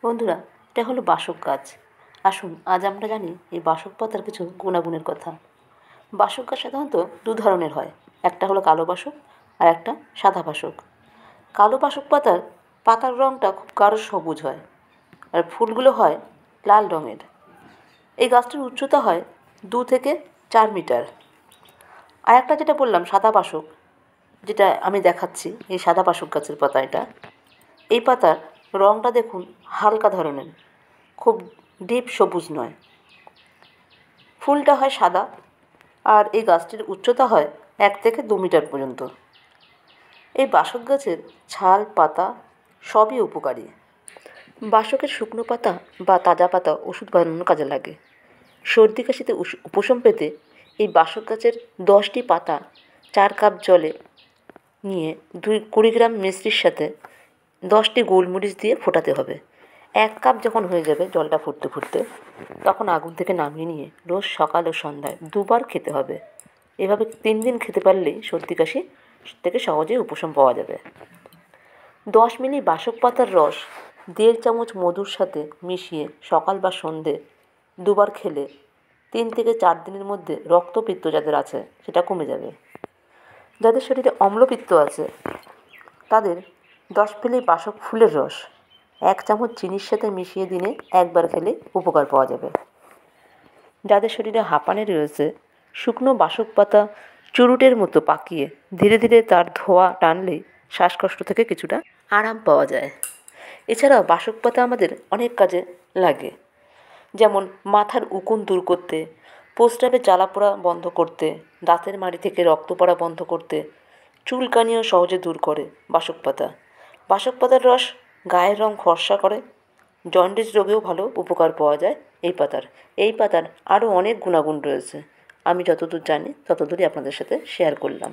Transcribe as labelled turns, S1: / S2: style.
S1: বন্ধুরা, এটা হলো বাসক গাছ। আসুন আজ আমরা জানি এই বাসক পাতার কিছু গুণাগুণের কথা। বাসক গাছ সাধারণত দু ধরনের হয়, একটা হলো কালো বাসক আর একটা সাদা বাসক। কালো বাসক পাতার রঙটা খুব গাঢ় সবুজ হয় আর ফুলগুলো হয় লাল রঙের। এই গাছটির উচ্চতা হয় 2 থেকে 4 মিটার। আর একটা যেটা বললাম সাদা বাসক, যেটা আমি দেখাচ্ছি, এই সাদা বাসক গাছের পাতা এটা। এই পাতার রঙটা দেখুন হালকা ধরনের, খুব ডিপ সবুজ নয়। ফুলটা হয় সাদা আর এই গাছটির উচ্চতা হয় 1 থেকে 2 মিটার পর্যন্ত। এই বাসক গাছের ছাল পাতা সবই উপকারী। বাসকের শুকনো পাতা বা তাজা পাতা ওষুধ বানানোর কাজে লাগে। সর্দি কাশিতে উপশম পেতে এই বাসক গাছের 10টি পাতা 4 কাপ জলে নিয়ে 20 গ্রাম মিশ্রির সাথে 10টি গোলমরিচ দিয়ে ফোটাতে হবে। 1 কাপ যখন হয়ে যাবে জলটা ফুটতে ফুটতে, তখন আগুন থেকে নামিয়ে নিয়ে রোজ সকাল ও সন্ধ্যায় 2বার খেতে হবে। এভাবে 3 দিন খেতে পারলেই সর্দি কাশি থেকে সহজেই উপশম পাওয়া যাবে। 10 মিলি বাসক পাতার রস 1.5 চামচ মধুর সাথে মিশিয়ে সকাল বা সন্ধে 2বার খেলে 3 থেকে 4 দিনের মধ্যে রক্তপিত্ত যাদের আছে সেটা কমে যাবে। যাদের শরীরে অম্লপিত্ত আছে তাদের 10 মিলি বাসক ফুলের রস 1 চামচ চিনির সাথে মিশিয়ে দিনে 1বার খেলে উপকার পাওয়া যাবে। যাদের শরীরে হাঁপানি রয়েছে, শুকনো বাসক পাতা চুরুটের মতো পাকিয়ে ধীরে ধীরে তার ধোঁয়া টানলেই শ্বাসকষ্ট থেকে কিছুটা আরাম পাওয়া যায়। এছাড়াও বাসক পাতা আমাদের অনেক কাজে লাগে, যেমন মাথার উকুন দূর করতে, প্রস্রাবে জ্বালাপোড়া বন্ধ করতে, দাঁতের মাড়ি থেকে রক্ত পড়া বন্ধ করতে, চুলকানিও সহজে দূর করে বাসক পাতা। বাসক পাতার রস গায়ের রং ফর্সা করে, জন্ডিস রোগেও ভালো উপকার পাওয়া যায় এই পাতার আরও অনেক গুণাগুণ রয়েছে। আমি যতদূর জানি ততদূরই আপনাদের সাথে শেয়ার করলাম।